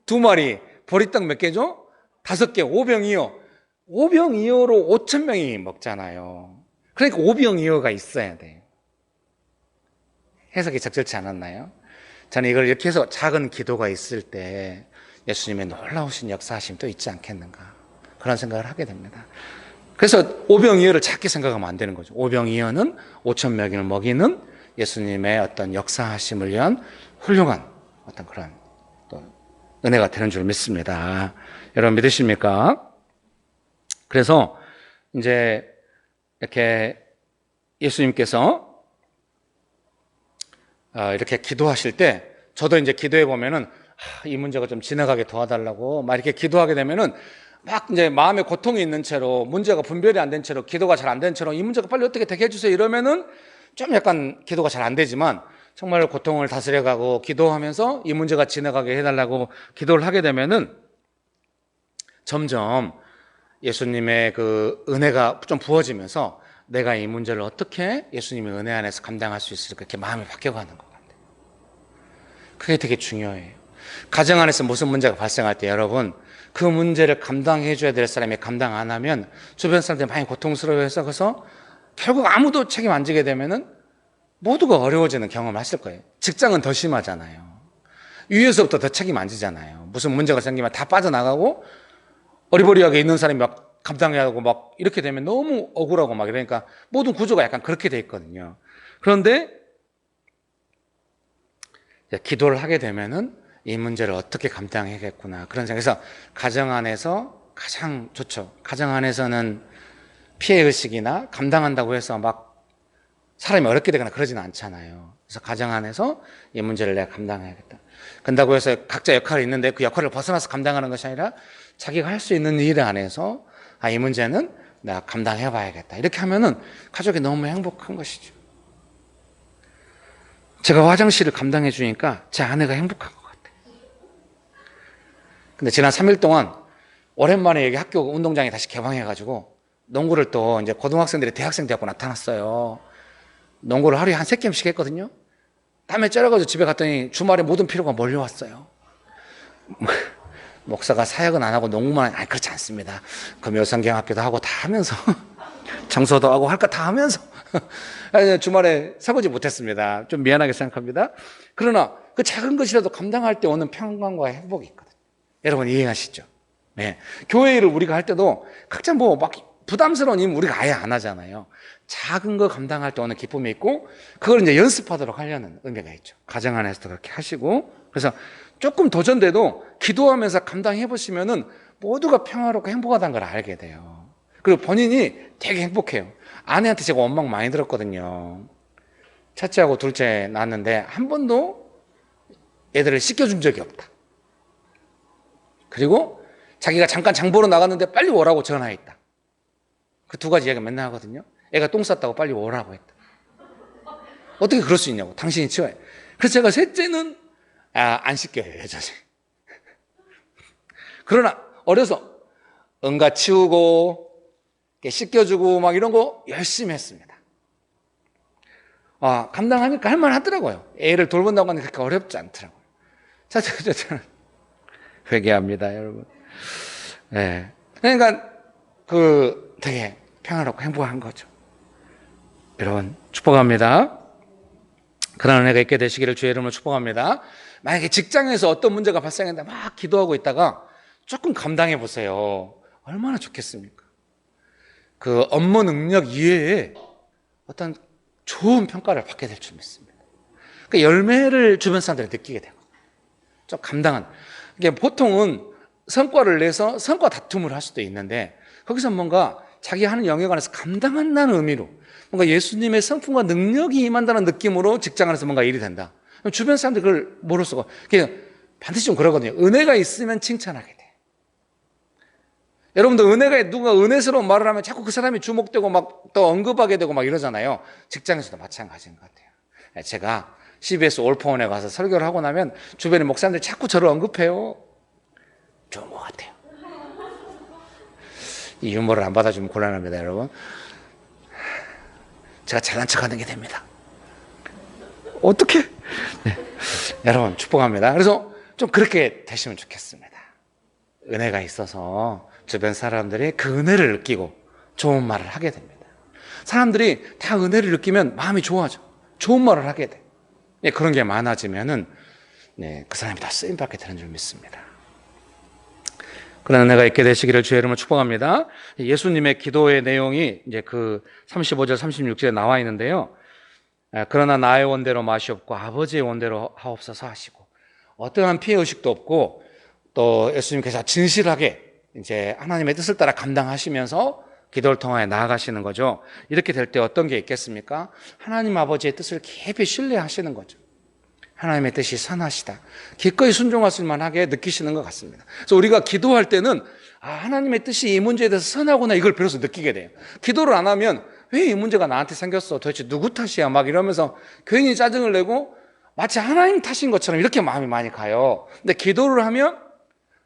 2마리, 보리떡 몇 개죠? 5개, 오병이어. 오병이어로 5천 명이 먹잖아요. 그러니까 오병이어가 있어야 돼요. 해석이 적절치 않았나요? 저는 이걸 이렇게 해서 작은 기도가 있을 때 예수님의 놀라우신 역사하심이 또 있지 않겠는가, 그런 생각을 하게 됩니다. 그래서 오병이어를 작게 생각하면 안 되는 거죠. 오병이어는 5천 명을 먹이는 예수님의 어떤 역사하심을 위한 훌륭한 어떤 그런 또 은혜가 되는 줄 믿습니다. 여러분 믿으십니까? 그래서 이제 이렇게 예수님께서 이렇게 기도하실 때 저도 이제 기도해 보면은 이 문제가 좀 지나가게 도와달라고 막 이렇게 기도하게 되면은 막 이제 마음에 고통이 있는 채로, 문제가 분별이 안 된 채로, 기도가 잘 안 된 채로 이 문제가 빨리 어떻게 되게 해주세요 이러면은 좀 약간 기도가 잘 안 되지만, 정말 고통을 다스려가고 기도하면서 이 문제가 지나가게 해달라고 기도를 하게 되면은 점점 예수님의 그 은혜가 좀 부어지면서 내가 이 문제를 어떻게 예수님의 은혜 안에서 감당할 수 있을까, 이렇게 마음이 바뀌어가는 것 같아요. 그게 되게 중요해요. 가정 안에서 무슨 문제가 발생할 때 여러분, 그 문제를 감당해 줘야 될 사람이 감당 안 하면 주변 사람들이 많이 고통스러워해서, 그래서 결국 아무도 책임 안 지게 되면은 모두가 어려워지는 경험을 하실 거예요. 직장은 더 심하잖아요. 위에서부터 더 책임 안 지잖아요. 무슨 문제가 생기면 다 빠져나가고 어리버리하게 있는 사람이 막 감당해야 하고 막 이렇게 되면 너무 억울하고 막 이러니까 모든 구조가 약간 그렇게 돼 있거든요. 그런데 기도를 하게 되면은 이 문제를 어떻게 감당해야겠구나, 그런 생각에서 가정 안에서 가장 좋죠. 가정 안에서는 피해의식이나 감당한다고 해서 막 사람이 어렵게 되거나 그러지는 않잖아요. 그래서 가정 안에서 이 문제를 내가 감당해야겠다. 그런다고 해서 각자 역할이 있는데 그 역할을 벗어나서 감당하는 것이 아니라 자기가 할 수 있는 일 안에서 이 문제는 내가 감당해 봐야겠다, 이렇게 하면은 가족이 너무 행복한 것이죠. 제가 화장실을 감당해 주니까 제 아내가 행복한 것 같아요. 근데 지난 3일 동안 오랜만에 여기 학교 운동장이 다시 개방해가지고 농구를 또 이제 고등학생들이 대학생 되고 나타났어요. 농구를 하루에 한 3게임씩 했거든요. 땀에 쩔어가지고 집에 갔더니 주말에 모든 피로가 몰려왔어요. 목사가 사역은 안 하고 농구만, 그렇지 않습니다. 금요성경학교도 하고 다 하면서 청소도 하고 할 거 다 하면서 주말에 서보지 못했습니다. 좀 미안하게 생각합니다. 그러나 그 작은 것이라도 감당할 때 오는 평강과 행복이 있거든요. 여러분 이해하시죠? 네. 교회 일을 우리가 할 때도 각자 뭐 막 부담스러운 일 우리가 아예 안 하잖아요. 작은 거 감당할 때 오는 기쁨이 있고, 그걸 이제 연습하도록 하려는 의미가 있죠. 가정 안에서도 그렇게 하시고, 그래서 조금 도전돼도 기도하면서 감당해 보시면은 모두가 평화롭고 행복하다는 걸 알게 돼요. 그리고 본인이 되게 행복해요. 아내한테 제가 원망 많이 들었거든요. 첫째하고 둘째 낳았는데 한 번도 애들을 씻겨준 적이 없다. 그리고 자기가 잠깐 장 보러 나갔는데 빨리 오라고 전화했다. 그 2가지 이야기 맨날 하거든요. 애가 똥 쌌다고 빨리 오라고 했다. 어떻게 그럴 수 있냐고. 당신이 치워야. 그래서 제가 셋째는 안 씻겨요, 여자들. 그러나 어려서 응가 치우고 씻겨주고 막 이런 거 열심히 했습니다. 감당하니까 할만하더라고요. 애를 돌본다고 하는 게 그렇게 어렵지 않더라고요. 자, 저는 회개합니다, 여러분. 네. 그러니까 되게 평화롭고 행복한 거죠. 여러분 축복합니다. 그런 은혜가 있게 되시기를 주의 이름으로 축복합니다. 만약에 직장에서 어떤 문제가 발생했는데 막 기도하고 있다가 조금 감당해 보세요. 얼마나 좋겠습니까? 그 업무 능력 이외에 어떤 좋은 평가를 받게 될 줄 믿습니다. 그 열매를 주변 사람들이 느끼게 되고, 좀 감당한. 이게 보통은 성과를 내서 성과 다툼을 할 수도 있는데, 거기서 뭔가 자기 하는 영역 안에서 감당한다는 의미로 뭔가 예수님의 성품과 능력이 임한다는 느낌으로 직장 안에서 뭔가 일이 된다. 주변 사람들이 그걸 모를 수가. 반드시 좀 그러거든요. 은혜가 있으면 칭찬하게 돼. 여러분도 누가 은혜스러운 말을 하면 자꾸 그 사람이 주목되고 막 또 언급하게 되고 막 이러잖아요. 직장에서도 마찬가지인 것 같아요. 제가 CBS 올포원에 가서 설교를 하고 나면 주변의 목사님들이 자꾸 저를 언급해요. 좋은 것 같아요. 이 유머를 안 받아주면 곤란합니다, 여러분. 제가 잘난 척하는 게 됩니다. 어떻게? 네. 여러분 축복합니다. 그래서 좀 그렇게 되시면 좋겠습니다. 은혜가 있어서 주변 사람들이 그 은혜를 느끼고 좋은 말을 하게 됩니다. 사람들이 다 은혜를 느끼면 마음이 좋아져. 좋은 말을 하게 돼. 네, 그런 게 많아지면은 네, 그 사람이 다 쓰임 받게 되는 줄 믿습니다. 그런 은혜가 있게 되시기를 주의 이름으로 축복합니다. 예수님의 기도의 내용이 이제 그 35절 36절에 나와 있는데요. 그러나 나의 원대로 마시옵고 아버지의 원대로 하옵소서 하시고, 어떠한 피해 의식도 없고 또 예수님께서 진실하게 이제 하나님의 뜻을 따라 감당하시면서 기도를 통하여 나아가시는 거죠. 이렇게 될 때 어떤 게 있겠습니까? 하나님 아버지의 뜻을 깊이 신뢰하시는 거죠. 하나님의 뜻이 선하시다, 기꺼이 순종하실 만하게 느끼시는 것 같습니다. 그래서 우리가 기도할 때는 하나님의 뜻이 이 문제에 대해서 선하구나, 이걸 비로소 느끼게 돼요. 기도를 안 하면 왜 이 문제가 나한테 생겼어? 도대체 누구 탓이야? 막 이러면서 괜히 짜증을 내고 마치 하나님 탓인 것처럼 이렇게 마음이 많이 가요. 근데 기도를 하면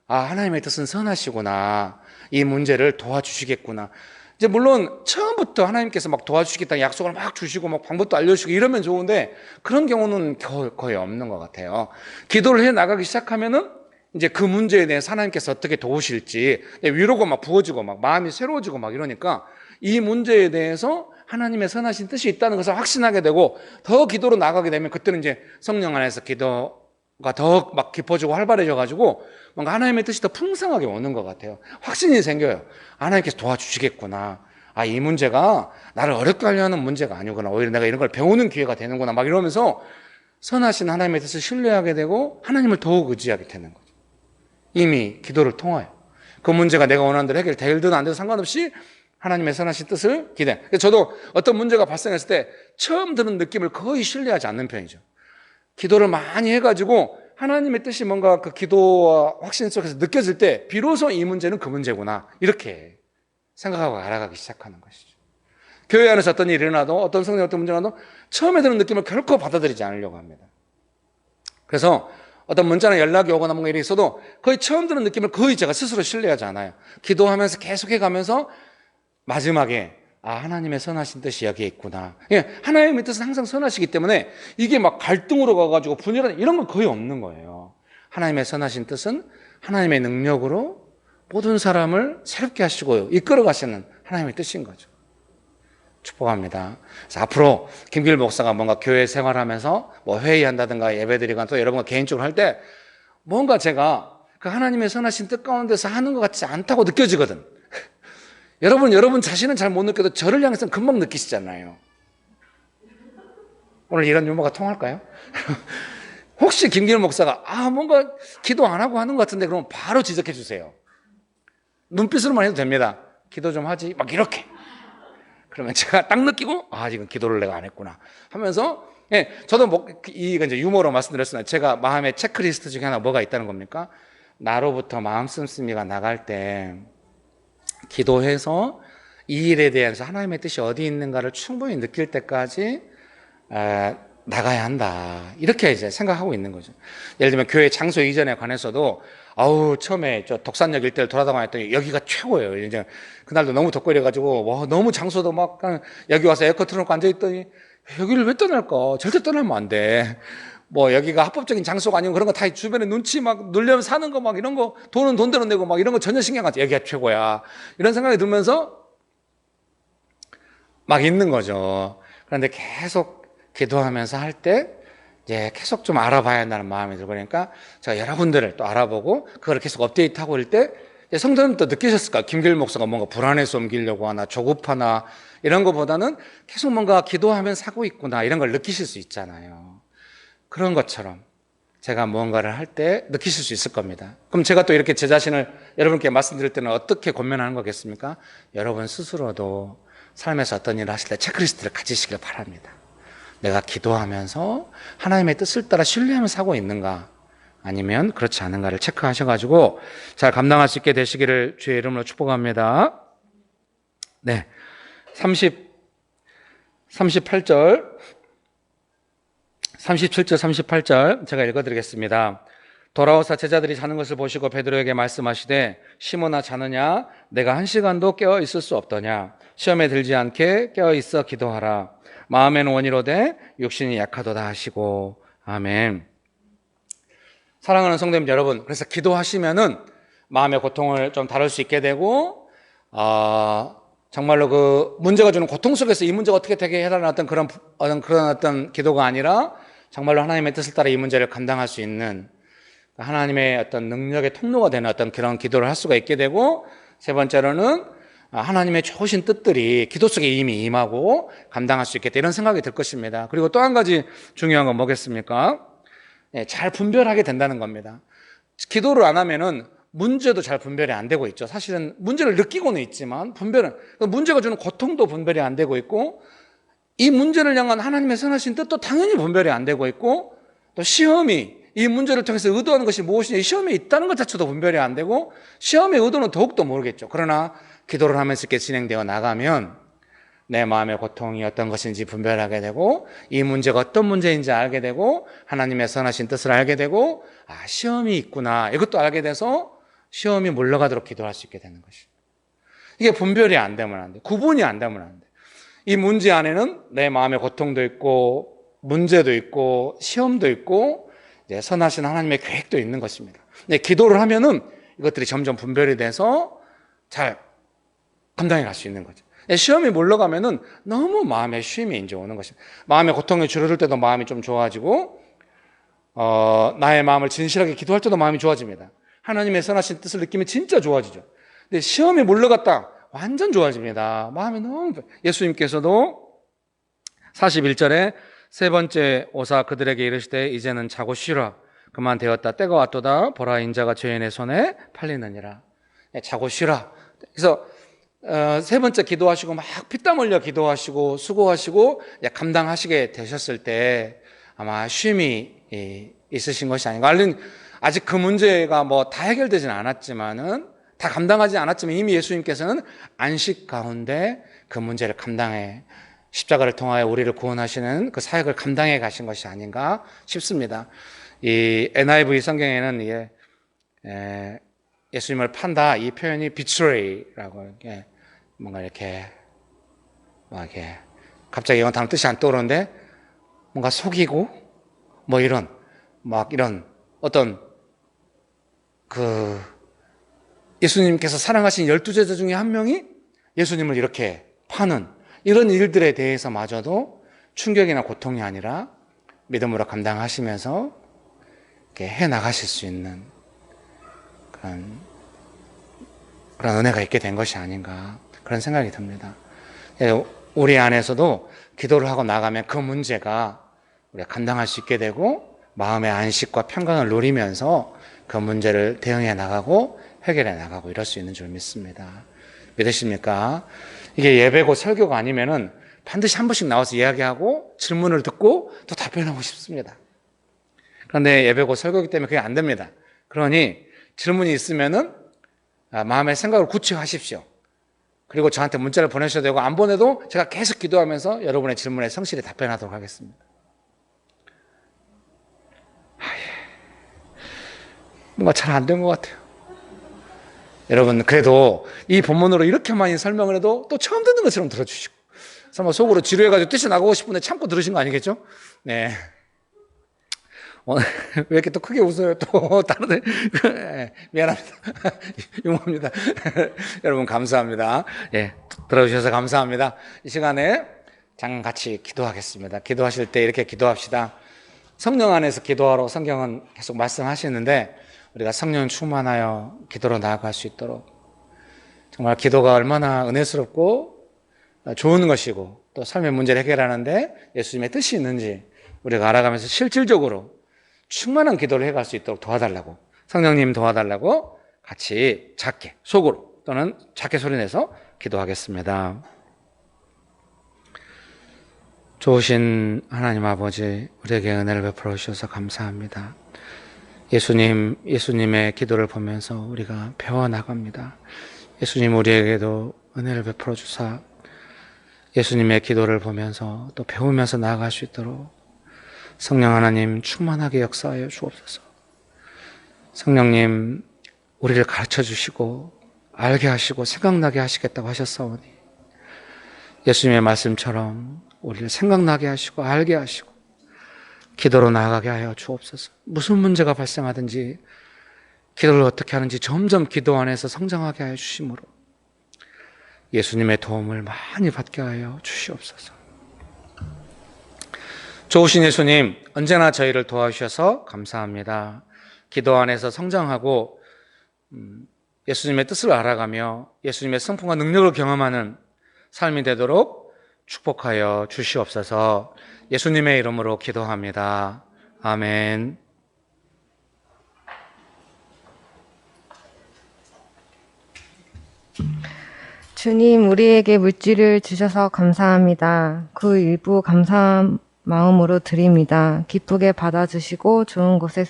하나님의 뜻은 선하시구나, 이 문제를 도와주시겠구나. 이제 물론 처음부터 하나님께서 막 도와주시겠다는 약속을 막 주시고 막 방법도 알려주시고 이러면 좋은데, 그런 경우는 거의 없는 것 같아요. 기도를 해 나가기 시작하면은 이제 그 문제에 대해서 하나님께서 어떻게 도우실지 위로가 막 부어지고 막 마음이 새로워지고 막 이러니까 이 문제에 대해서 하나님의 선하신 뜻이 있다는 것을 확신하게 되고, 더 기도로 나가게 되면 그때는 이제 성령 안에서 기도가 더 막 깊어지고 활발해져 가지고 뭔가 하나님의 뜻이 더 풍성하게 오는 것 같아요. 확신이 생겨요. 하나님께서 도와주시겠구나. 이 문제가 나를 어렵게 하려 하는 문제가 아니구나. 오히려 내가 이런 걸 배우는 기회가 되는구나. 막 이러면서 선하신 하나님의 뜻을 신뢰하게 되고 하나님을 더욱 의지하게 되는 거죠. 이미 기도를 통하여 그 문제가 내가 원하는 대로 해결되든 안 되든 상관없이 하나님의 선하신 뜻을 기대. 저도 어떤 문제가 발생했을 때 처음 드는 느낌을 거의 신뢰하지 않는 편이죠. 기도를 많이 해가지고 하나님의 뜻이 뭔가 그 기도와 확신 속에서 느껴질 때 비로소 이 문제는 그 문제구나, 이렇게 생각하고 알아가기 시작하는 것이죠. 교회 안에서 어떤 일이 일어나도, 어떤 성경 어떤 문제가 나도 처음에 드는 느낌을 결코 받아들이지 않으려고 합니다. 그래서 어떤 문자나 연락이 오거나 뭔가 일이 있어도 거의 처음 드는 느낌을 거의 제가 스스로 신뢰하지 않아요. 기도하면서 계속해 가면서 마지막에 하나님의 선하신 뜻이 여기에 있구나. 하나님의 뜻은 항상 선하시기 때문에 이게 막 갈등으로 가가지고 분열하는 이런 건 거의 없는 거예요. 하나님의 선하신 뜻은 하나님의 능력으로 모든 사람을 새롭게 하시고 이끌어 가시는 하나님의 뜻인 거죠. 축복합니다. 그래서 앞으로 김길 목사가 뭔가 교회 생활하면서 뭐 회의한다든가 예배드리거나 또 여러분과 개인적으로 할 때 뭔가 제가 그 하나님의 선하신 뜻 가운데서 하는 것 같지 않다고 느껴지거든. 여러분 자신은 잘 못 느껴도 저를 향해서는 금방 느끼시잖아요. 오늘 이런 유머가 통할까요? 혹시 김길 목사가 뭔가 기도 안 하고 하는 것 같은데, 그러면 바로 지적해 주세요. 눈빛으로만 해도 됩니다. 기도 좀 하지, 막 이렇게. 그러면 제가 딱 느끼고 지금 기도를 내가 안 했구나 하면서, 저도 이거 이제 유머로 말씀드렸으나 제가 마음의 체크리스트 중에 하나 뭐가 있다는 겁니까? 나로부터 마음 씀씀이가 나갈 때 기도해서 이 일에 대해서 하나님의 뜻이 어디 있는가를 충분히 느낄 때까지 나가야 한다, 이렇게 이제 생각하고 있는 거죠. 예를 들면 교회 장소 이전에 관해서도 처음에 저 독산역 일대를 돌아다녔더니 여기가 최고예요. 이제 그날도 너무 덥고 이래가지고 너무 장소도 막 여기 와서 에어컨 틀어놓고 앉아있더니 여기를 왜 떠날까? 절대 떠나면 안 돼. 여기가 합법적인 장소가 아니고 그런 거 다 주변에 눈치 막 눌려면 사는 거 막 이런 거, 돈은 돈대로 내고 막 이런 거 전혀 신경 안 써. 여기가 최고야, 이런 생각이 들면서 막 있는 거죠. 그런데 계속 기도하면서 할 때 이제 계속 좀 알아봐야 한다는 마음이 들고, 그러니까 제가 여러분들을 또 알아보고 그걸 계속 업데이트하고 이럴 때 성도님 또 느끼셨을까? 김길 목사가 뭔가 불안해서 옮기려고 하나, 조급하나, 이런 것보다는 계속 뭔가 기도하면 사고 있구나, 이런 걸 느끼실 수 있잖아요. 그런 것처럼 제가 무언가를 할 때 느끼실 수 있을 겁니다. 그럼 제가 또 이렇게 제 자신을 여러분께 말씀드릴 때는 어떻게 권면하는 거겠습니까? 여러분 스스로도 삶에서 어떤 일을 하실 때 체크리스트를 가지시길 바랍니다. 내가 기도하면서 하나님의 뜻을 따라 신뢰하면서 하고 있는가, 아니면 그렇지 않은가를 체크하셔가지고 잘 감당할 수 있게 되시기를 주의 이름으로 축복합니다. 네, 38절 37절, 38절 제가 읽어드리겠습니다. 돌아오사 제자들이 자는 것을 보시고 베드로에게 말씀하시되 시몬아 자느냐? 내가 1시간도 깨어 있을 수 없더냐? 시험에 들지 않게 깨어 있어 기도하라. 마음에는 원이로되 육신이 약하도다 하시고. 아멘. 사랑하는 성도님 여러분, 그래서 기도하시면은 마음의 고통을 좀 다룰 수 있게 되고, 정말로 그 문제가 주는 고통 속에서 이 문제가 어떻게 되게 해달라는 어떤 기도가 아니라 정말로 하나님의 뜻을 따라 이 문제를 감당할 수 있는 하나님의 어떤 능력의 통로가 되는 어떤 그런 기도를 할 수가 있게 되고, 세 번째로는 하나님의 좋으신 뜻들이 기도 속에 이미 임하고 감당할 수 있겠다, 이런 생각이 들 것입니다. 그리고 또 한 가지 중요한 건 뭐겠습니까? 잘 분별하게 된다는 겁니다. 기도를 안 하면은 문제도 잘 분별이 안 되고 있죠. 사실은 문제를 느끼고는 있지만 문제가 주는 고통도 분별이 안 되고 있고, 이 문제를 향한 하나님의 선하신 뜻도 당연히 분별이 안 되고 있고, 또 시험이 이 문제를 통해서 의도하는 것이 무엇이냐, 이 시험에 있다는 것 자체도 분별이 안 되고, 시험의 의도는 더욱더 모르겠죠. 그러나 기도를 하면서 이렇게 진행되어 나가면 내 마음의 고통이 어떤 것인지 분별하게 되고, 이 문제가 어떤 문제인지 알게 되고, 하나님의 선하신 뜻을 알게 되고, 시험이 있구나, 이것도 알게 돼서 시험이 물러가도록 기도할 수 있게 되는 것이죠. 이게 분별이 안 되면 안 돼. 구분이 안 되면 안 돼. 이 문제 안에는 내 마음의 고통도 있고, 문제도 있고, 시험도 있고, 이제 선하신 하나님의 계획도 있는 것입니다. 근데 기도를 하면은 이것들이 점점 분별이 돼서 잘 감당해 갈 수 있는 거죠. 시험이 물러가면은 너무 마음에 쉼이 이제 오는 것입니다. 마음의 고통이 줄어들 때도 마음이 좀 좋아지고, 나의 마음을 진실하게 기도할 때도 마음이 좋아집니다. 하나님의 선하신 뜻을 느끼면 진짜 좋아지죠. 근데 시험이 물러갔다, 완전 좋아집니다. 마음이 너무. 예수님께서도 41절에 세 번째 오사 그들에게 이르시되 이제는 자고 쉬라. 그만 되었다. 때가 왔도다. 보라 인자가 죄인의 손에 팔리느니라. 자고 쉬라. 그래서 세 번째 기도하시고 막 피땀 흘려 기도하시고 수고하시고 감당하시게 되셨을 때 아마 쉼이 있으신 것이 아닌가. 아직 그 문제가 뭐 다 해결되지는 않았지만은, 다 감당하지 않았지만 이미 예수님께서는 안식 가운데 그 문제를 감당해, 십자가를 통하여 우리를 구원하시는 그 사역을 감당해 가신 것이 아닌가 싶습니다. 이 NIV 성경에는 예수님을 판다, 이 표현이 betray라고, 뭔가 이렇게 갑자기 영어 단어 뜻이 안 떠오르는데, 뭔가 속이고 뭐 이런 어떤 예수님께서 사랑하신 12제자 중에 한 명이 예수님을 이렇게 파는 이런 일들에 대해서마저도 충격이나 고통이 아니라 믿음으로 감당하시면서 이렇게 해 나가실 수 있는 그런 은혜가 있게 된 것이 아닌가, 그런 생각이 듭니다. 우리 안에서도 기도를 하고 나가면 그 문제가 우리가 감당할 수 있게 되고, 마음의 안식과 평강을 누리면서 그 문제를 대응해 나가고 해결해 나가고 이럴 수 있는 줄 믿습니다. 믿으십니까? 이게 예배고 설교가 아니면은 반드시 한 번씩 나와서 이야기하고 질문을 듣고 또 답변하고 싶습니다. 그런데 예배고 설교이기 때문에 그게 안 됩니다. 그러니 질문이 있으면은 마음의 생각을 구체화하십시오. 그리고 저한테 문자를 보내셔도 되고, 안 보내도 제가 계속 기도하면서 여러분의 질문에 성실히 답변하도록 하겠습니다. 뭔가 잘 안 된 것 같아요. 여러분, 그래도 이 본문으로 이렇게 많이 설명을 해도 또 처음 듣는 것처럼 들어주시고, 설마 속으로 지루해가지고 뛰쳐나가고 싶은데 참고 들으신 거 아니겠죠? 네. 왜 이렇게 또 크게 웃어요? 또 다른 미안합니다. 용합니다. 여러분 감사합니다. 들어주셔서 감사합니다. 이 시간에 잠깐 같이 기도하겠습니다. 기도하실 때 이렇게 기도합시다. 성령 안에서 기도하러 성경은 계속 말씀하시는데, 우리가 성령 충만하여 기도로 나아갈 수 있도록, 정말 기도가 얼마나 은혜스럽고 좋은 것이고 또 삶의 문제를 해결하는데 예수님의 뜻이 있는지 우리가 알아가면서 실질적으로 충만한 기도를 해갈 수 있도록 도와달라고, 성령님 도와달라고 같이 작게, 속으로 또는 작게 소리내서 기도하겠습니다. 좋으신 하나님 아버지, 우리에게 은혜를 베풀어 주셔서 감사합니다. 예수님의 기도를 보면서 우리가 배워나갑니다. 예수님, 우리에게도 은혜를 베풀어 주사 예수님의 기도를 보면서 또 배우면서 나아갈 수 있도록 성령 하나님 충만하게 역사하여 주옵소서. 성령님, 우리를 가르쳐 주시고 알게 하시고 생각나게 하시겠다고 하셨사오니 예수님의 말씀처럼 우리를 생각나게 하시고 알게 하시고 기도로 나아가게 하여 주옵소서. 무슨 문제가 발생하든지 기도를 어떻게 하는지 점점 기도 안에서 성장하게 하여 주심으로 예수님의 도움을 많이 받게 하여 주시옵소서. 좋으신 예수님, 언제나 저희를 도와주셔서 감사합니다. 기도 안에서 성장하고 예수님의 뜻을 알아가며 예수님의 성품과 능력을 경험하는 삶이 되도록 축복하여 주시옵소서. 예수님의 이름으로 기도합니다. 아멘. 주님, 우리에게 물질을 주셔서 감사합니다. 그 일부 감사한 마음으로 드립니다. 기쁘게 받아주시고 좋은 곳에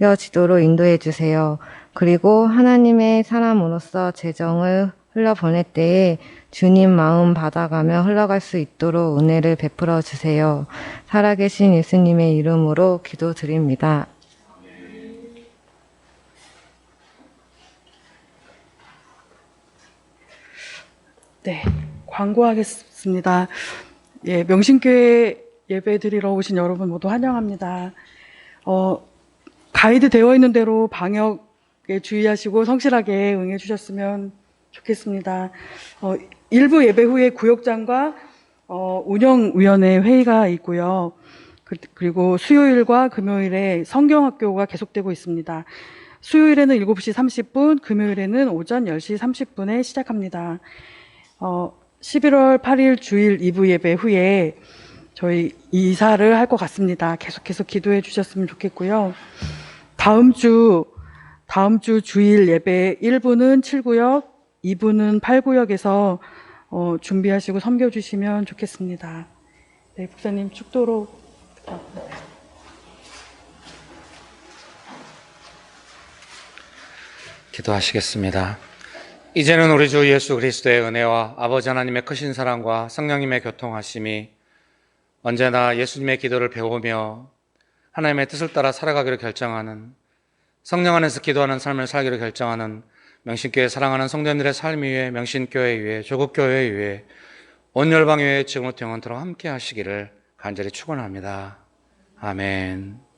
쓰여지도록 인도해 주세요. 그리고 하나님의 사람으로서 재정을 흘려보낼 때에 주님 마음 받아가며 흘러갈 수 있도록 은혜를 베풀어 주세요. 살아계신 예수님의 이름으로 기도드립니다. 네, 광고하겠습니다. 예, 명신교회 예배 드리러 오신 여러분 모두 환영합니다. 가이드 되어 있는 대로 방역에 주의하시고 성실하게 응해 주셨으면 좋겠습니다. 일부 예배 후에 구역장과 운영위원회 회의가 있고요. 그리고 수요일과 금요일에 성경학교가 계속되고 있습니다. 수요일에는 7시 30분, 금요일에는 오전 10시 30분에 시작합니다. 11월 8일 주일 2부 예배 후에 저희 이사를 할 것 같습니다. 계속해서 기도해 주셨으면 좋겠고요. 다음 주 주일 예배 1부는 7구역, 2부는 8구역에서 준비하시고 섬겨주시면 좋겠습니다. 네, 목사님 축도로 부탁드립니다. 기도하시겠습니다. 이제는 우리 주 예수 그리스도의 은혜와 아버지 하나님의 크신 사랑과 성령님의 교통하심이 언제나 예수님의 기도를 배우며 하나님의 뜻을 따라 살아가기로 결정하는, 성령 안에서 기도하는 삶을 살기로 결정하는 명신교회 사랑하는 성도님들의 삶 위에, 명신교회 위에, 조국교회 위에, 온 열방 위에 지금부터 영원토록 함께 하시기를 간절히 축원합니다. 아멘.